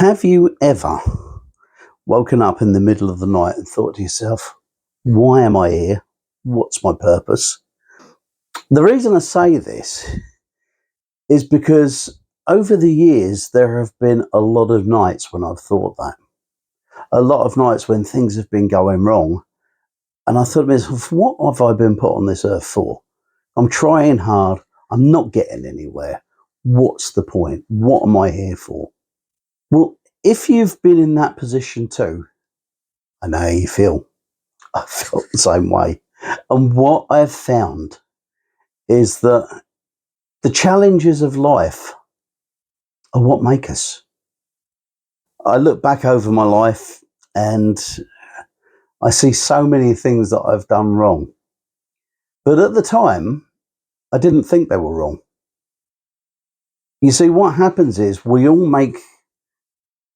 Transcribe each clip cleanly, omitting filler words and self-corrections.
Have you ever woken up in the middle of the night and thought to yourself, why am I here? What's my purpose? The reason I say this is because over the years, there have been a lot of nights when I've thought that. A lot of nights when things have been going wrong. And I thought to myself, what have I been put on this earth for? I'm trying hard. I'm not getting anywhere. What's the point? What am I here for? Well, if you've been in that position too, I know how you feel. I felt the same way. And what I've found is that the challenges of life are what make us. I look back over my life and I see so many things that I've done wrong. But at the time, I didn't think they were wrong. You see, what happens is we all make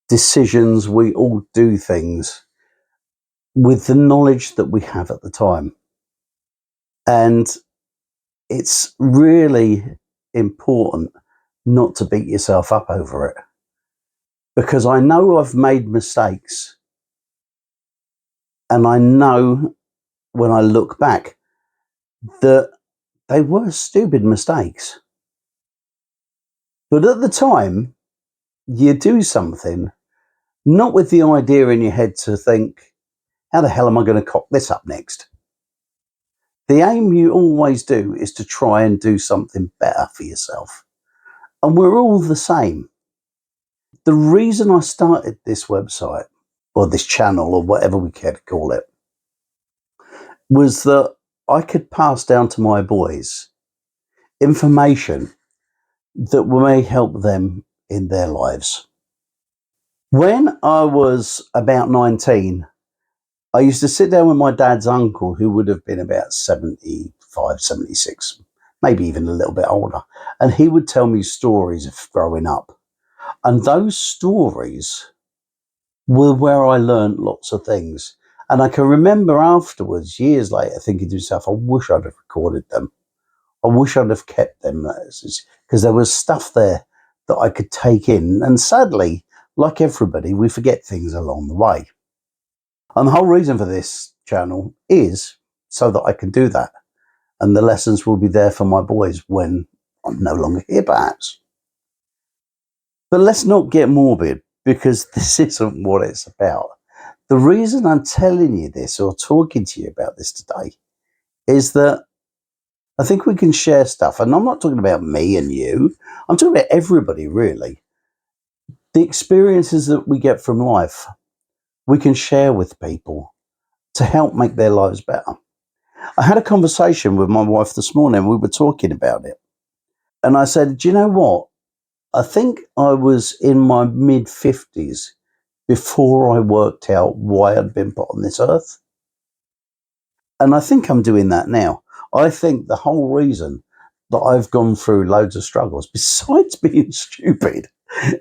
decisions, we all do things with the knowledge that we have at the time. And it's really important not to beat yourself up over it. Because I know I've made mistakes. And I know when I look back that they were stupid mistakes. But at the time, you do something, not with the idea in your head to think, how the hell am I going to cock this up next? The aim you always do is to try and do something better for yourself. And we're all the same. The reason I started this website, or this channel, or whatever we care to call it, was that I could pass down to my boys information that may help them in their lives. When I was about 19, I used to sit down with my dad's uncle, who would have been about 75, 76, maybe even a little bit older, and he would tell me stories of growing up. And those stories were where I learned lots of things. And I can remember afterwards, years later, thinking to myself, I wish I'd have recorded them. I wish I'd have kept them, because there was stuff there that I could take in. And sadly, like everybody, we forget things along the way. And the whole reason for this channel is so that I can do that. And the lessons will be there for my boys when I'm no longer here, perhaps. But let's not get morbid, because this isn't what it's about. The reason I'm telling you this, or talking to you about this today, is that I think we can share stuff. And I'm not talking about me and you. I'm talking about everybody, really. The experiences that we get from life, we can share with people to help make their lives better. I had a conversation with my wife this morning. We were talking about it. And I said, do you know what? I think I was in my mid-50s before I worked out why I'd been put on this earth. And I think I'm doing that now. I think the whole reason that I've gone through loads of struggles, besides being stupid,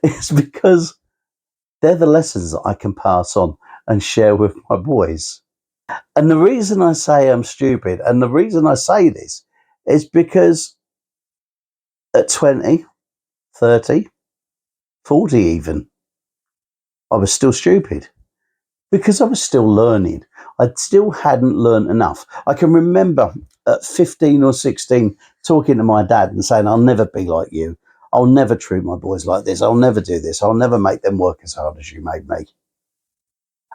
is because they're the lessons that I can pass on and share with my boys. And the reason I say I'm stupid, and the reason I say this, is because at 20, 30, 40 even, I was still stupid. Because I was still learning. I still hadn't learned enough. I can remember at 15 or 16 talking to my dad and saying, I'll never be like you. I'll never treat my boys like this. I'll never do this. I'll never make them work as hard as you made me.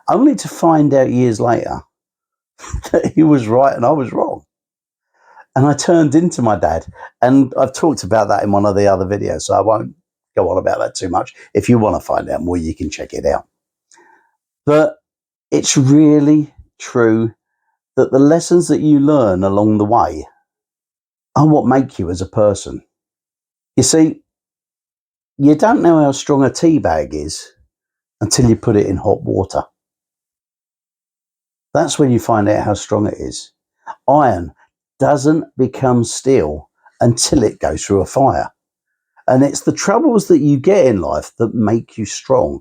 Only to find out years later that he was right and I was wrong. And I turned into my dad. And I've talked about that in one of the other videos, so I won't go on about that too much. If you want to find out more, you can check it out. But it's really true that the lessons that you learn along the way are what make you as a person. You see, you don't know how strong a tea bag is until you put it in hot water. That's when you find out how strong it is. Iron doesn't become steel until it goes through a fire. And it's the troubles that you get in life that make you strong.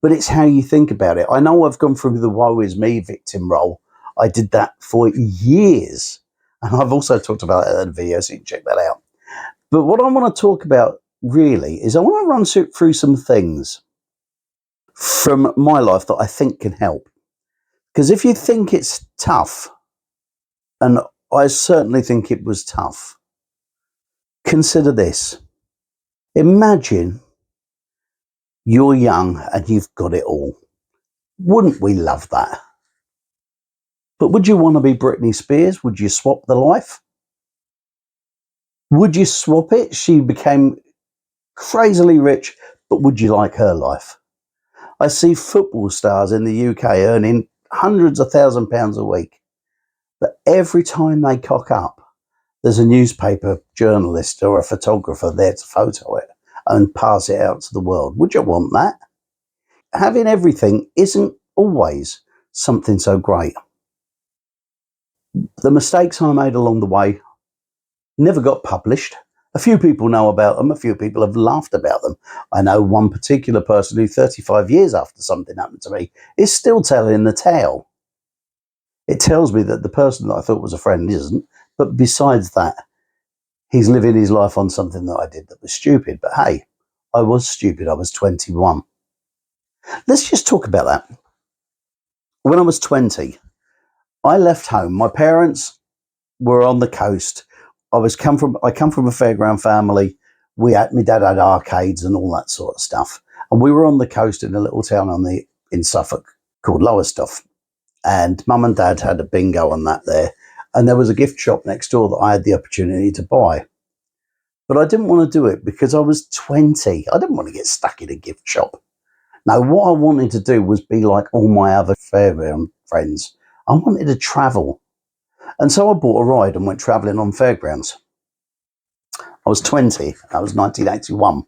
But it's how you think about it. I know I've gone through the woe is me victim role. I did that for years. And I've also talked about it in a video, so you can check that out. But what I want to talk about really is I want to run through some things from my life that I think can help. Because if you think it's tough, and I certainly think it was tough, consider this. Imagine you're young and you've got it all. Wouldn't we love that? But would you want to be Britney Spears? Would you swap the life? Would you swap it? She became crazily rich, but would you like her life? I see football stars in the UK earning hundreds of £1,000s a week, but every time they cock up, there's a newspaper journalist or a photographer there to photo it and pass it out to the world. Would you want that? Having everything isn't always something so great. The mistakes I made along the way never got published. A few people know about them. A few people have laughed about them. I know one particular person who 35 years after something happened to me is still telling the tale. It tells me that the person that I thought was a friend isn't, but besides that, he's living his life on something that I did that was stupid. But hey, I was stupid. I was 21. Let's just talk about that. When I was 20, I left home. My parents were on the coast. I come from a fairground family. My dad had arcades and all that sort of stuff. And we were on the coast in a little town in Suffolk called Lowestoft. And mum and dad had a bingo on that there. And there was a gift shop next door that I had the opportunity to buy. But I didn't want to do it because I was 20. I didn't want to get stuck in a gift shop. No, what I wanted to do was be like all my other fairground friends. I wanted to travel. And so I bought a ride and went travelling on fairgrounds. I was 20. That was 1981.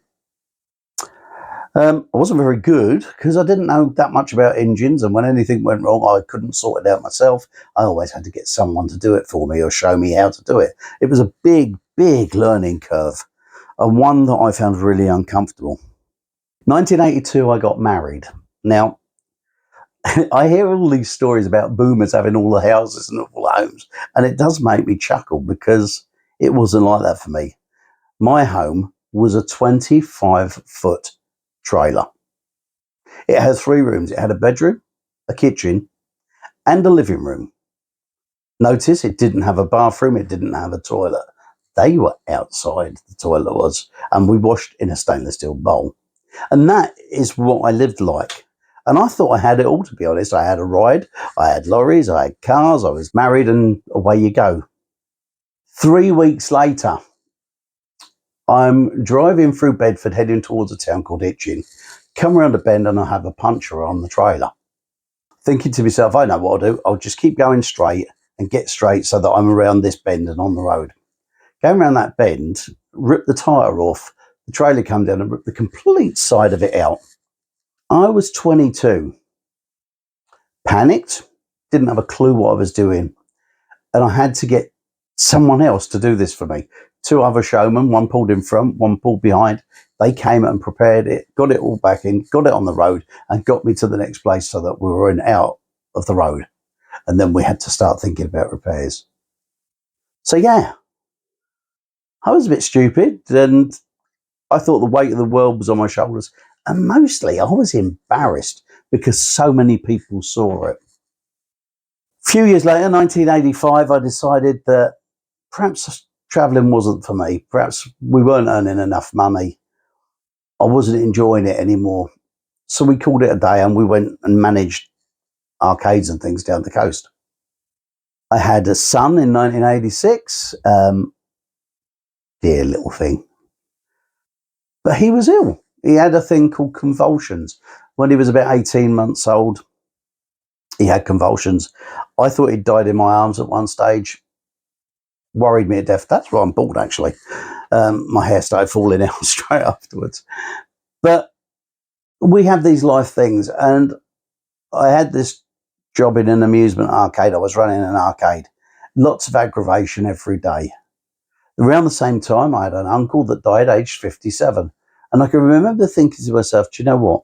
I wasn't very good because I didn't know that much about engines, and when anything went wrong, I couldn't sort it out myself. I always had to get someone to do it for me or show me how to do it. It was a big, big learning curve, and one that I found really uncomfortable. 1982, I got married. Now, I hear all these stories about boomers having all the houses and all the homes, and it does make me chuckle because it wasn't like that for me. My home was a 25-foot trailer. It had 3 rooms. It had a bedroom, a kitchen, and a living room. Notice it didn't have a bathroom. It didn't have a toilet. They were outside, the toilet was, and we washed in a stainless steel bowl. And that is what I lived like. And I thought I had it all, to be honest. I had a ride, I had lorries, I had cars, I was married, and away you go. 3 weeks later, I'm driving through Bedford, heading towards a town called Hitchin. Come around a bend and I have a puncture on the trailer. Thinking to myself, I know what I'll do. I'll just keep going straight and get straight so that I'm around this bend and on the road. Going around that bend, rip the tyre off, the trailer come down and rip the complete side of it out. I was 22, panicked, didn't have a clue what I was doing, and I had to get someone else to do this for me. 2 other showmen, one pulled in front, one pulled behind. They came and prepared it, got it all back in, got it on the road, and got me to the next place so that we were out of the road. And then we had to start thinking about repairs. So yeah, I was a bit stupid, and I thought the weight of the world was on my shoulders. And mostly I was embarrassed because so many people saw it. A few years later, 1985, I decided that perhaps travelling wasn't for me. Perhaps we weren't earning enough money. I wasn't enjoying it anymore. So we called it a day and we went and managed arcades and things down the coast. I had a son in 1986. Dear little thing. But he was ill. He had a thing called convulsions. When he was about 18 months old, he had convulsions. I thought he'd died in my arms at one stage. Worried me to death. That's why I'm bald, actually. My hair started falling out straight afterwards. But we have these life things, and I had this job in an amusement arcade. I was running an arcade. Lots of aggravation every day. Around the same time, I had an uncle that died aged 57. And I can remember thinking to myself, do you know what?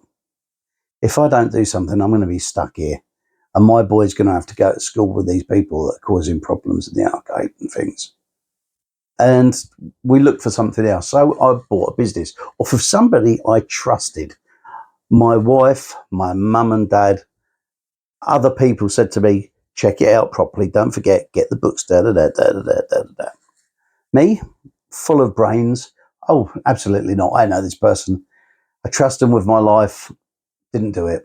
If I don't do something, I'm going to be stuck here. And my boy's going to have to go to school with these people that are causing problems in the arcade and things. And we looked for something else. So I bought a business off of somebody I trusted. My wife, my mum and dad, other people said to me, check it out properly. Don't forget, get the books, da da da da da da da da. Me, full of brains. Oh, absolutely not. I know this person. I trust them with my life. Didn't do it.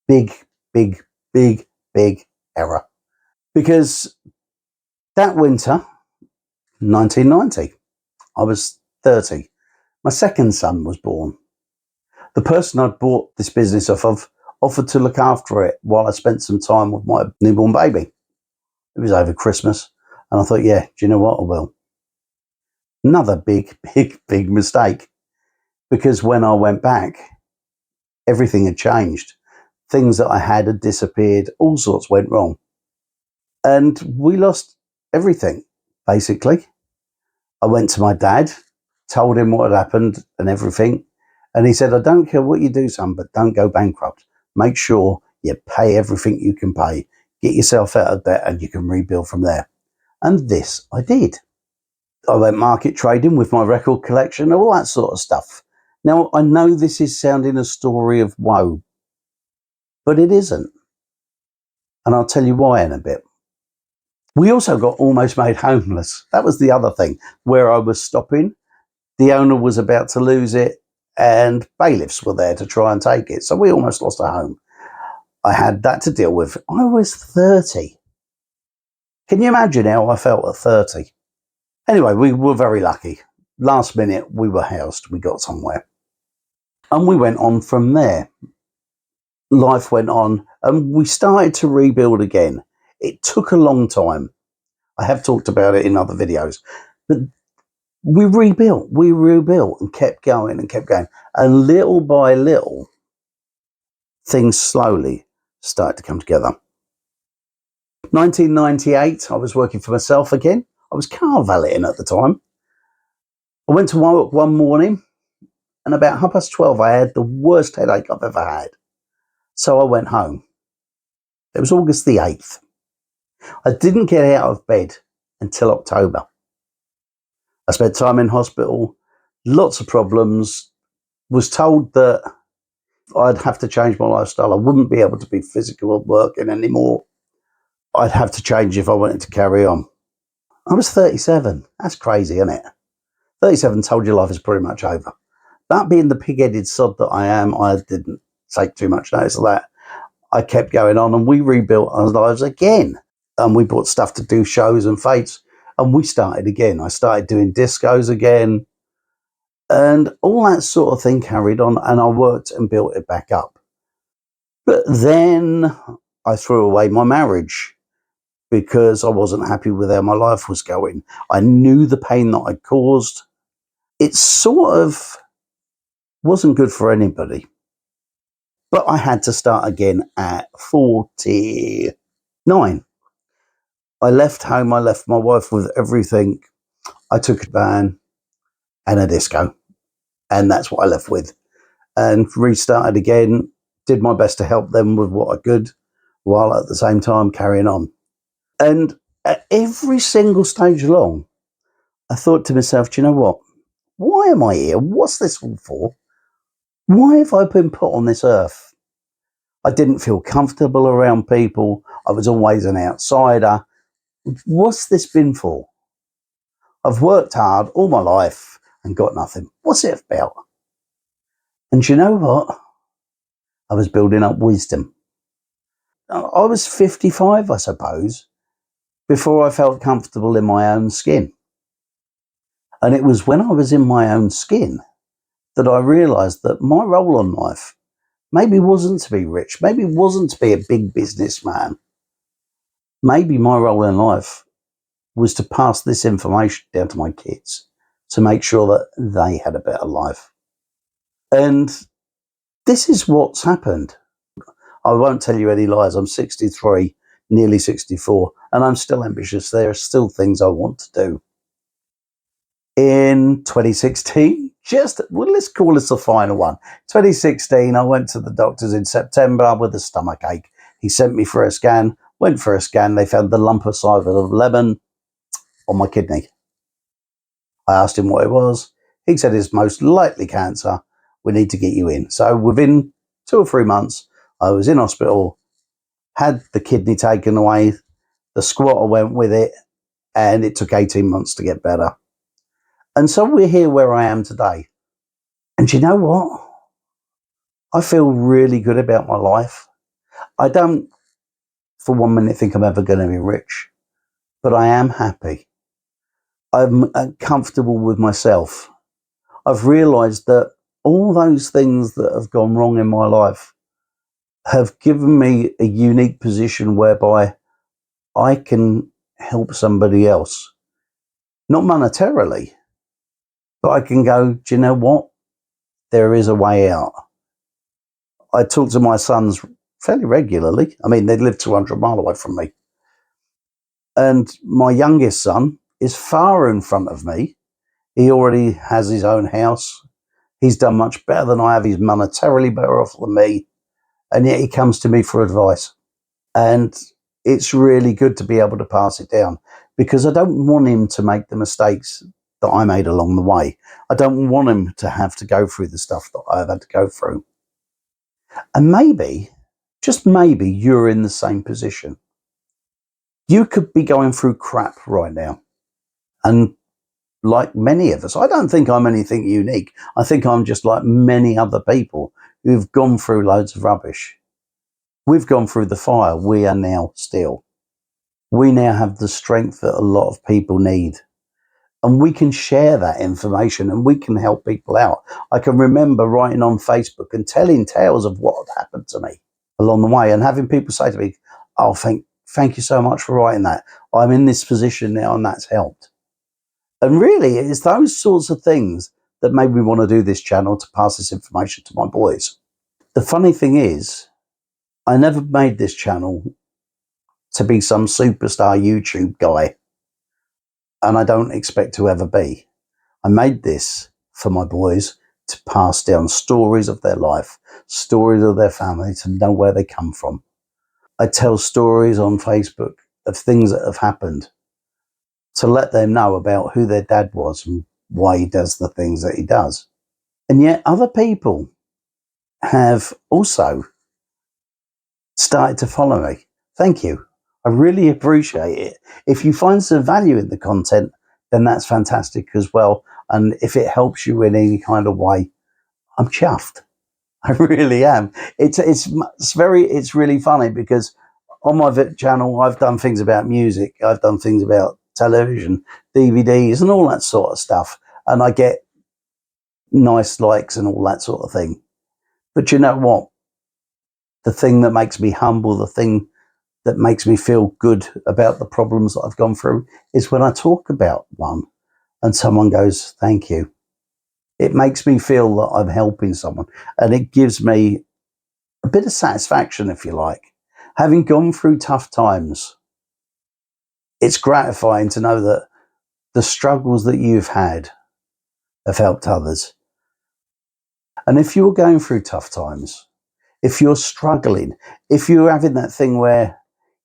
Big, big, big, big error. Because that winter, 1990, I was 30. My second son was born. The person I'd bought this business off of offered to look after it while I spent some time with my newborn baby. It was over Christmas, and I thought, yeah, do you know what? I will. Another big, big, big mistake, because when I went back, everything had changed. Things that I had disappeared, all sorts went wrong. And we lost everything, basically. I went to my dad, told him what had happened and everything. And he said, I don't care what you do, son, but don't go bankrupt. Make sure you pay everything you can pay. Get yourself out of debt and you can rebuild from there. And this I did. I went market trading with my record collection, all that sort of stuff. Now, I know this is sounding a story of woe, but it isn't. And I'll tell you why in a bit. We also got almost made homeless. That was the other thing. Where I was stopping, the owner was about to lose it and bailiffs were there to try and take it. So we almost lost our home. I had that to deal with. I was 30. Can you imagine how I felt at 30? Anyway, we were very lucky. Last minute, we were housed. We got somewhere. And we went on from there. Life went on and we started to rebuild again. It took a long time. I have talked about it in other videos. But we rebuilt and kept going and kept going. And little by little, things slowly started to come together. 1998, I was working for myself again. I was car valeting at the time. I went to work one morning and about 12:30, I had the worst headache I've ever had. So I went home. It was August the 8th. I didn't get out of bed until October. I spent time in hospital, lots of problems, was told that I'd have to change my lifestyle. I wouldn't be able to be physical working anymore. I'd have to change if I wanted to carry on. I was 37. That's crazy, isn't it? 37, told you life is pretty much over. That being the pig-headed sod that I am, I didn't take too much notice of that. I kept going on and we rebuilt our lives again. And we bought stuff to do shows and fates. And we started again. I started doing discos again. And all that sort of thing carried on. And I worked and built it back up. But then I threw away my marriage because I wasn't happy with how my life was going. I knew the pain that I'd caused. It sort of wasn't good for anybody. But I had to start again at 49. I left home. I left my wife with everything. I took a van and a disco. And that's what I left with. And restarted again. Did my best to help them with what I could, while at the same time carrying on. And at every single stage along, I thought to myself, do you know what? Why am I here? What's this all for? Why have I been put on this earth? I didn't feel comfortable around people. I was always an outsider. What's this been for? I've worked hard all my life and got nothing. What's it about? And you know what? I was building up wisdom. I was 55, I suppose, before I felt comfortable in my own skin. And it was when I was in my own skin that I realised that my role in life maybe wasn't to be rich, maybe wasn't to be a big businessman. Maybe my role in life was to pass this information down to my kids to make sure that they had a better life. And this is what's happened. I won't tell you any lies. I'm 63, nearly 64, and I'm still ambitious. There are still things I want to do. In 2016, let's call this the final one. 2016, I went to the doctors in September with a stomach ache. He sent me for a scan, went for a scan. They found the lump the size of a lemon on my kidney. I asked him what it was. He said it's most likely cancer. we need to get you in. So within 2 or 3 months, I was in hospital, had the kidney taken away, the squatter went with it, and it took 18 months to get better. And so we're here where I am today. And you know what? I feel really good about my life. I don't for 1 minute think I'm ever going to be rich, but I am happy. I'm comfortable with myself. I've realised that all those things that have gone wrong in my life have given me a unique position whereby I can help somebody else. Not monetarily, but I can go, do you know what? There is a way out. I talk to my sons fairly regularly. I mean, they live 200 miles away from me. And my youngest son is far in front of me. He already has his own house. He's done much better than I have. He's monetarily better off than me. And yet he comes to me for advice. And it's really good to be able to pass it down, because I don't want him to make the mistakes that I made along the way. I don't want him to have to go through the stuff that I've had to go through. And maybe, just maybe, you're in the same position. You could be going through crap right now. And like many of us, I don't think I'm anything unique. I think I'm just like many other people who've gone through loads of rubbish. We've gone through the fire. We are now still. We now have the strength that a lot of people need. And we can share that information and we can help people out. I can remember writing on Facebook and telling tales of what had happened to me along the way, and having people say to me, oh, thank you so much for writing that. I'm in this position now and that's helped. And really, it's those sorts of things that made me want to do this channel, to pass this information to my boys. The funny thing is, I never made this channel to be some superstar YouTube guy, and I don't expect to ever be. I made this for my boys to pass down stories of their life, stories of their family, to know where they come from. I tell stories on Facebook of things that have happened, to let them know about who their dad was and why he does the things that he does. And yet other people have also started to follow me. Thank you. I really appreciate it. If you find some value in the content, then that's fantastic as well. And if it helps you in any kind of way, I'm chuffed. I really am. It's really funny, because on my channel, I've done things about music. I've done things about television, DVDs and all that sort of stuff. And I get nice likes and all that sort of thing. But you know what? The thing that makes me humble, the thing that makes me feel good about the problems that I've gone through, is when I talk about one and someone goes, thank you. It makes me feel that I'm helping someone, and it gives me a bit of satisfaction, if you like. Having gone through tough times, it's gratifying to know that the struggles that you've had have helped others. And if you're going through tough times, if you're struggling, if you're having that thing where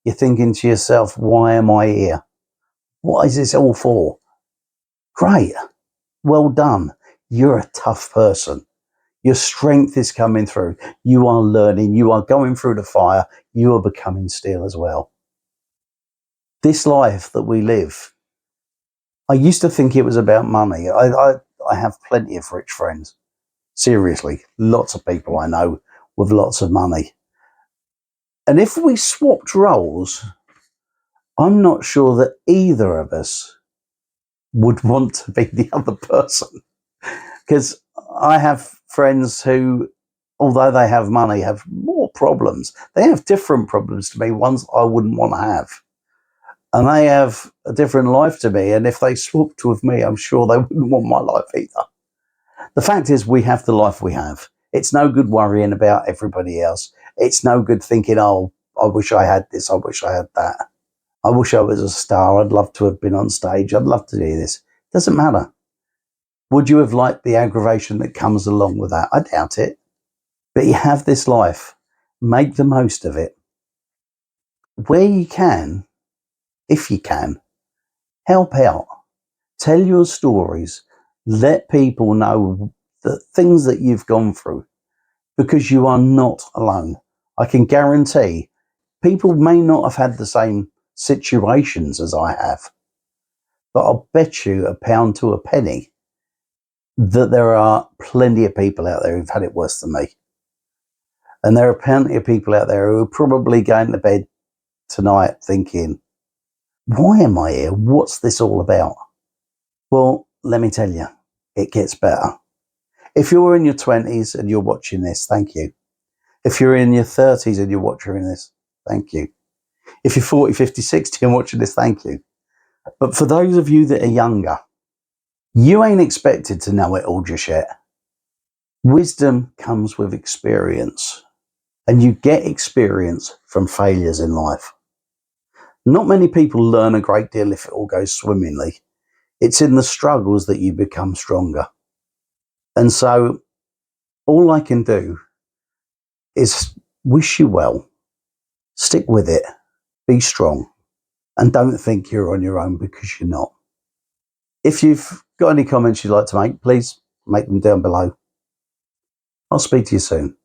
you're thinking to yourself, why am I here? What is this all for? Great. Well done. You're a tough person. Your strength is coming through. You are learning. You are going through the fire. You are becoming steel as well. This life that we live, I used to think it was about money. I have plenty of rich friends. Seriously, lots of people I know with lots of money. And if we swapped roles, I'm not sure that either of us would want to be the other person. Because I have friends who, although they have money, have more problems. They have different problems to me, ones I wouldn't want to have. And they have a different life to me. And if they swapped with me, I'm sure they wouldn't want my life either. The fact is, we have the life we have. It's no good worrying about everybody else. It's no good thinking, oh, I wish I had this. I wish I had that. I wish I was a star. I'd love to have been on stage. I'd love to do this. Doesn't matter. Would you have liked the aggravation that comes along with that? I doubt it. But you have this life. Make the most of it. Where you can, if you can, help out. Tell your stories. Let people know the things that you've gone through, because you are not alone. I can guarantee people may not have had the same situations as I have, but I'll bet you a pound to a penny that there are plenty of people out there who've had it worse than me. And there are plenty of people out there who are probably going to bed tonight thinking, why am I here? What's this all about? Well, let me tell you, it gets better. If you're in your 20s and you're watching this, thank you. If you're in your 30s and you're watching this, thank you. If you're 40, 50, 60 and watching this, thank you. But for those of you that are younger, you ain't expected to know it all just yet. Wisdom comes with experience, and you get experience from failures in life. Not many people learn a great deal if it all goes swimmingly. It's in the struggles that you become stronger. And so all I can do is wish you well, stick with it, be strong, and don't think you're on your own, because you're not. If you've got any comments you'd like to make, please make them down below. I'll speak to you soon.